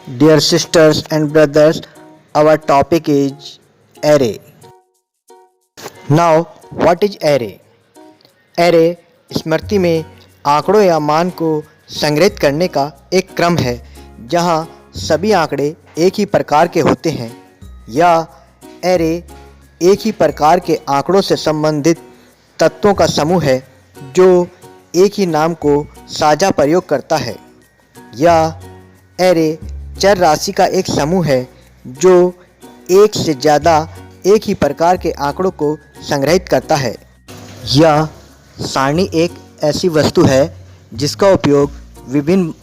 Dear sisters and brothers, our topic is array. Now, what is array? Array स्मृति में आंकड़ों या मान को संग्रहित करने का एक क्रम है जहां सभी आंकड़े एक ही प्रकार के होते हैं, या array एक ही प्रकार के आंकड़ों से संबंधित तत्वों का समूह है जो एक ही नाम को साझा प्रयोग करता है, या array चर राशि का एक समूह है जो एक से ज़्यादा एक ही प्रकार के आंकड़ों को संग्रहित करता है। यह सारणी एक ऐसी वस्तु है जिसका उपयोग विभिन्न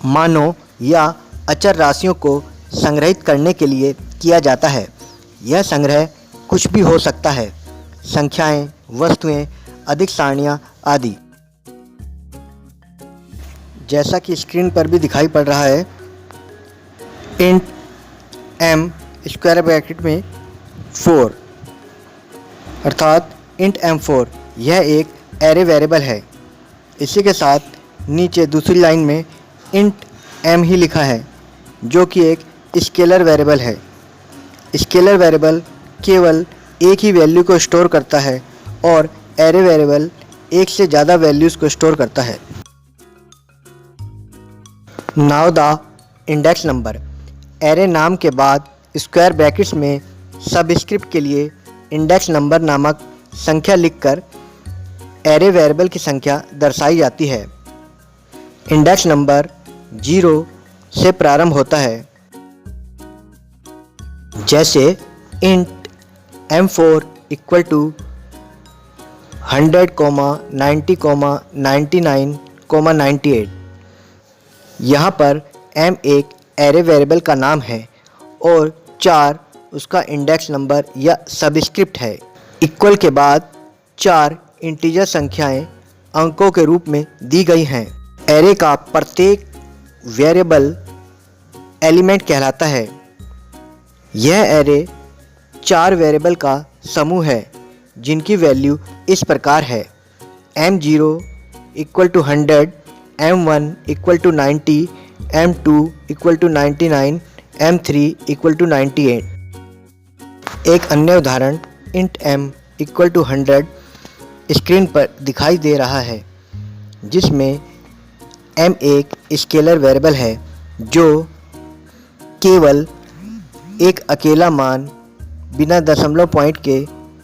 मानों या अचर राशियों को संग्रहित करने के लिए किया जाता है। यह संग्रह कुछ भी हो सकता है, संख्याएं, वस्तुएं, अधिक सारणियां आदि। जैसा कि स्क्रीन पर भी दिखाई पड़ रहा है, इंट m स्क्वायर ब्रैकेट में 4 अर्थात इंट m4 यह एक एरे वेरिएबल है। इसी के साथ नीचे दूसरी लाइन में इंट m ही लिखा है जो कि एक स्केलर वेरिएबल है। स्केलर वेरिएबल केवल एक ही वैल्यू को स्टोर करता है और एरे वेरिएबल एक से ज़्यादा वैल्यूज़ को स्टोर करता है। Now the index number. Array नाम के बाद स्क्वायर ब्रैकेट्स में सबस्क्रिप्ट के लिए इंडेक्स नंबर नामक संख्या लिखकर एरे वेरिएबल की संख्या दर्शाई जाती है। इंडेक्स नंबर 0 से प्रारंभ होता है, जैसे इंट m4 इक्वल टू 100, 90, 99, 98। यहाँ पर m एक एरे वेरिएबल का नाम है और 4 उसका इंडेक्स नंबर या सबस्क्रिप्ट है। इक्वल के बाद 4 इंटीजर संख्याएं अंकों के रूप में दी गई हैं। एरे का प्रत्येक वेरिएबल एलिमेंट कहलाता है। यह एरे 4 वेरिएबल का समूह है जिनकी वैल्यू इस प्रकार है: m0 equal to 100, m1 equal to 90, m2 equal to 99, m3 equal to 98। एक अन्य उदाहरण int m equal to 100 screen पर दिखाई दे रहा है, जिसमें m एक स्केलर वेरिएबल है जो केवल एक अकेला मान बिना दशमलव पॉइंट के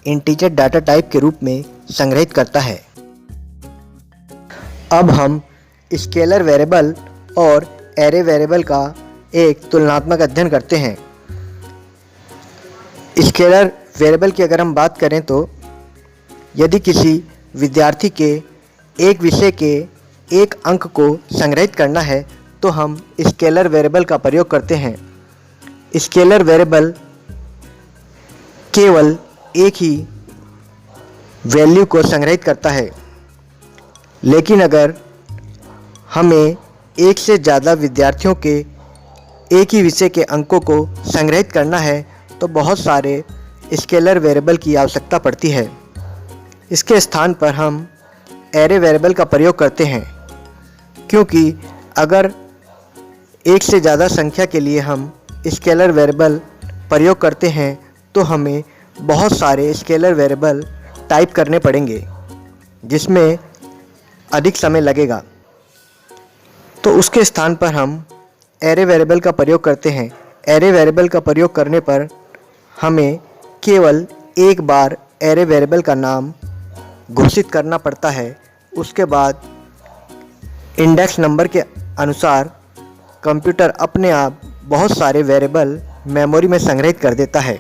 इंटीजर डाटा टाइप के रूप में संग्रहित करता है। अब हम स्केलर वेरिएबल और एरे वेरिएबल का एक तुलनात्मक अध्ययन करते हैं। स्केलर वेरिएबल की अगर हम बात करें तो यदि किसी विद्यार्थी के एक विषय के एक अंक को संग्रहित करना है तो हम स्केलर वेरिएबल का प्रयोग करते हैं। स्केलर वेरिएबल केवल एक ही वैल्यू को संग्रहित करता है, लेकिन अगर हमें एक से ज़्यादा विद्यार्थियों के एक ही विषय के अंकों को संग्रहित करना है तो बहुत सारे स्केलर वेरिएबल की आवश्यकता पड़ती है। इसके स्थान पर हम एरे वेरिएबल का प्रयोग करते हैं, क्योंकि अगर एक से ज़्यादा संख्या के लिए हम स्केलर वेरिएबल प्रयोग करते हैं तो हमें बहुत सारे स्केलर वेरिएबल टाइप करने पड़ेंगे जिसमें अधिक समय लगेगा। तो उसके स्थान पर हम एरे वेरिएबल का प्रयोग करते हैं। एरे वेरिएबल का प्रयोग करने पर हमें केवल एक बार एरे वेरिएबल का नाम घोषित करना पड़ता है। उसके बाद इंडेक्स नंबर के अनुसार कंप्यूटर अपने आप बहुत सारे वेरिएबल मेमोरी में संग्रहित कर देता है।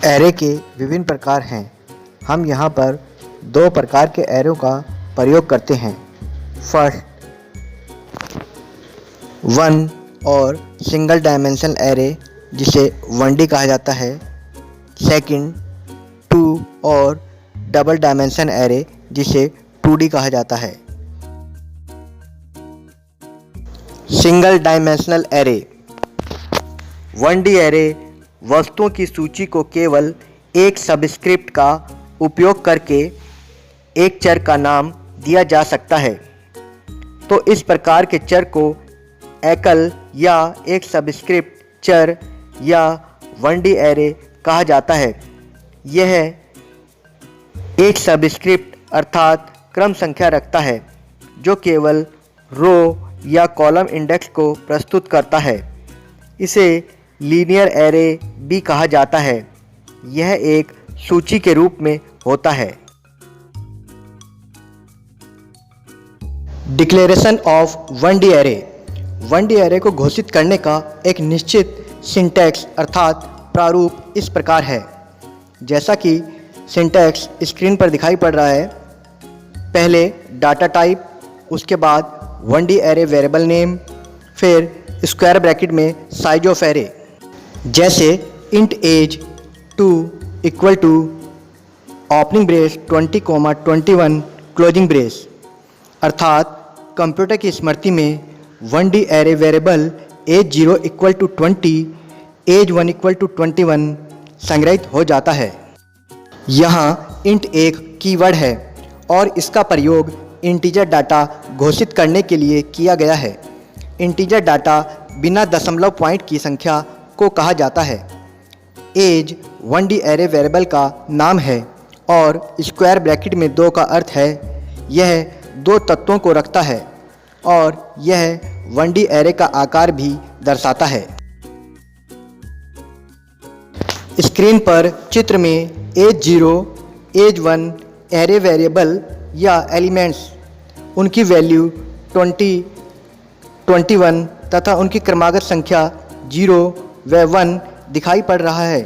एरे के विभिन्न प्रकार हैं। हम यहाँ पर 2 प्रकार के एरे का प्रयोग करते हैं। फर्स्ट, 1 और सिंगल डायमेंशन एरे जिसे 1D कहा जाता है। सेकंड, 2 और डबल डायमेंशन एरे जिसे 2D कहा जाता है। Single dimensional array. 1D array वस्तुओं की सूची को केवल एक सबस्क्रिप्ट का उपयोग करके एक चर का नाम दिया जा सकता है। तो इस प्रकार के चर को एकल या एक सबस्क्रिप्ट चर या 1D एरे कहा जाता है। यह एक सबस्क्रिप्ट अर्थात क्रम संख्या रखता है जो केवल रो या कॉलम इंडेक्स को प्रस्तुत करता है। इसे लीनियर एरे भी कहा जाता है। यह एक सूची के रूप में होता है। Declaration of 1D array. 1D array को घोषित करने का एक निश्चित सिंटैक्स अर्थात प्रारूप इस प्रकार है, जैसा कि सिंटैक्स स्क्रीन पर दिखाई पड़ रहा है। पहले डाटा टाइप, उसके बाद 1D एरे वेरिएबल नेम, फिर स्क्वायर ब्रैकेट में साइज ऑफ एरे, जैसे int age 2 equal to opening brace 20,21 closing brace. अर्थात कंप्यूटर की स्मृति में 1D array variable age 0 equal to 20, age 1 equal to 21 संग्रहित हो जाता है। यहाँ इंट एक कीवर्ड है और इसका प्रयोग इंटीजर डाटा घोषित करने के लिए किया गया है। इंटीजर डाटा बिना दशमलव पॉइंट की संख्या को कहा जाता है। एज 1D एरे वेरिएबल का नाम है और स्क्वायर ब्रैकेट में 2 का अर्थ है यह 2 तत्वों को रखता है और यह 1D एरे का आकार भी दर्शाता है। स्क्रीन पर चित्र में एज 0, एज 1 एरे वेरिएबल या एलिमेंट्स, उनकी वैल्यू 20, 21 तथा उनकी क्रमागत संख्या 0 व 1 दिखाई पड़ रहा है।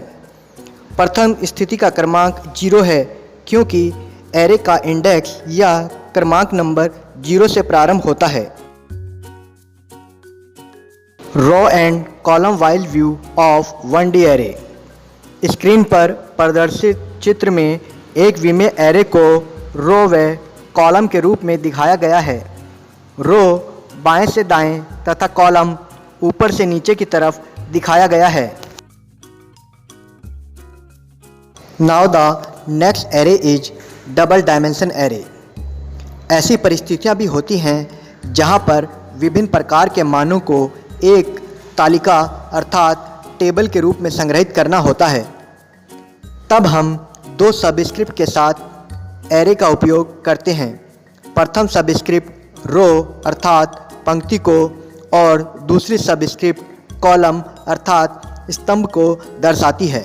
प्रथम स्थिति का क्रमांक 0 है क्योंकि एरे का इंडेक्स या क्रमांक नंबर 0 से प्रारंभ होता है। Row and column wise view of 1D array. Screen पर प्रदर्शित चित्र में एक विमेय एरे को रो व कॉलम के रूप में दिखाया गया है। रो बाएं से दाएं तथा कॉलम ऊपर से नीचे की तरफ दिखाया गया है। Now the next array is double dimension array. ऐसी परिस्थितियां भी होती हैं जहां पर विभिन्न प्रकार के मानों को एक तालिका अर्थात टेबल के रूप में संग्रहित करना होता है। तब हम 2 सबस्क्रिप्ट के साथ एरे का उपयोग करते हैं। प्रथम सबस्क्रिप्ट रो अर्थात पंक्ति को और दूसरी सबस्क्रिप्ट कॉलम अर्थात स्तंभ को दर्शाती है।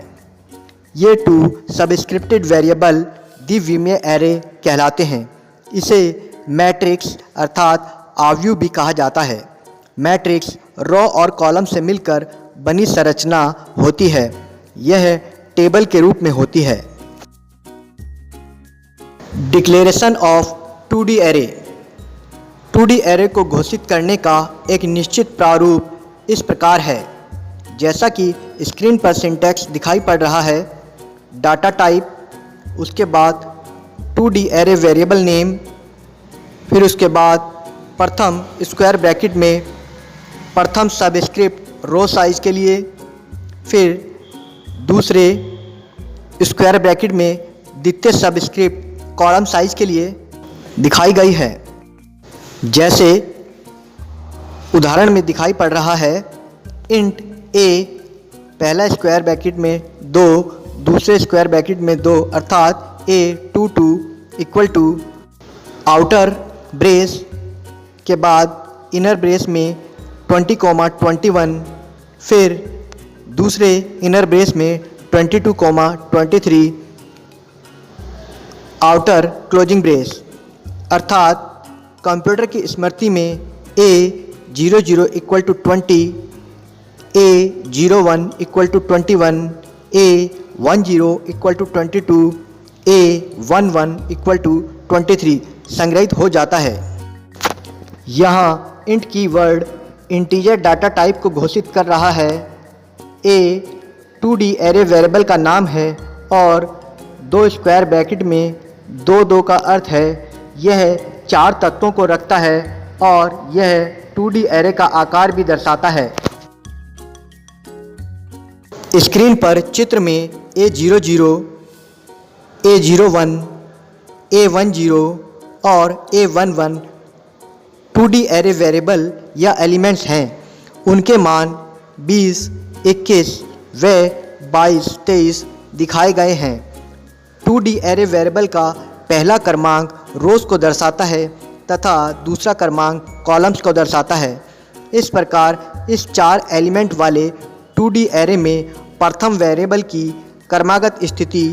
ये 2 सबस्क्रिप्टेड वेरिएबल द्विविमीय एरे कहलाते हैं। इसे मैट्रिक्स अर्थात आव्यूह भी कहा जाता है। मैट्रिक्स रो और कॉलम से मिलकर बनी संरचना होती है। यह टेबल के रूप में होती है। Declaration of 2D array. 2D array को घोषित करने का एक निश्चित प्रारूप इस प्रकार है, जैसा कि स्क्रीन पर सिंटैक्स दिखाई पड़ रहा है। डाटा टाइप, उसके बाद 2D एरे वेरिएबल नेम, फिर उसके बाद प्रथम स्क्वायर ब्रैकेट में प्रथम सबस्क्रिप्ट रो साइज के लिए, फिर दूसरे स्क्वायर ब्रैकेट में द्वितीय सबस्क्रिप्ट कॉलम साइज के लिए दिखाई गई है। जैसे उदाहरण में दिखाई पड़ रहा है, इंट ए पहला स्क्वायर ब्रैकेट में 2, दूसरे स्क्वायर ब्रैकेट में 2 अर्थात A22 equal to outer brace के बाद इनर ब्रेस में 20,21, फिर दूसरे इनर ब्रेस में 22,23 आउटर क्लोजिंग ब्रेस। अर्थात कंप्यूटर की स्मृति में A00 equal to 20, A01 equal to 21, A10 equal to 22, A11 equal to 23 संग्रहित हो जाता है। यहाँ int keyword integer data type को घोषित कर रहा है। A 2D एरे वेरिएबल का नाम है और 2 स्क्वायर ब्रैकेट में 2 का अर्थ है यह 4 तत्वों को रखता है और यह 2D एरे का आकार भी दर्शाता है। स्क्रीन पर चित्र में A00, A01, A10 और A11 2D एरे वेरिएबल या एलिमेंट्स हैं। उनके मान 20, 21 व 22, 23 दिखाए गए हैं। 2D एरे वेरिएबल का पहला क्रमांक रोज़ को दर्शाता है तथा दूसरा क्रमांक कॉलम्स को दर्शाता है। इस प्रकार इस 4 एलिमेंट वाले 2D एरे में प्रथम वेरिएबल की क्रमागत स्थिति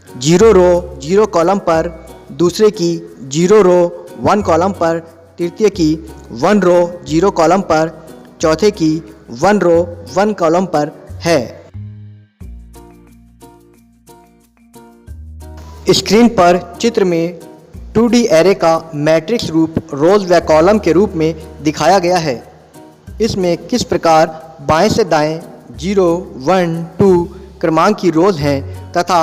0 रो 0 कॉलम पर, दूसरे की 0 रो 1 कॉलम पर, तृतीय की 1 रो 0 कॉलम पर, चौथे की 1 रो 1 कॉलम पर है। स्क्रीन पर चित्र में 2D एरे का मैट्रिक्स रूप रोज व कॉलम के रूप में दिखाया गया है। इसमें किस प्रकार बाएं से दाएं 0, 1, 2 क्रमांक की रोज हैं तथा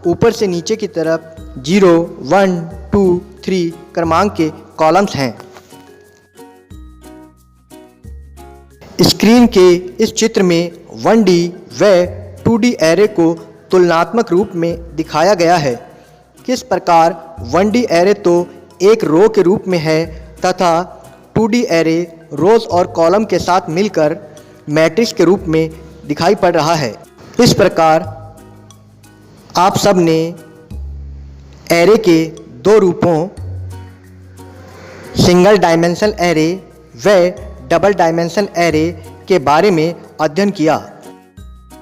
ऊपर से नीचे की तरफ 0, 1, 2, 3 क्रमांक के कॉलम्स हैं। स्क्रीन के इस चित्र में 1D व 2D एरे को तुलनात्मक रूप में दिखाया गया है। किस प्रकार 1D एरे तो एक रो के रूप में है तथा 2D एरे रोज और कॉलम के साथ मिलकर मैट्रिक्स के रूप में दिखाई पड़ रहा है। इस प्रकार आप सब ने एरे के दो रूपों सिंगल डायमेंशन एरे व डबल डायमेंशन एरे के बारे में अध्ययन किया।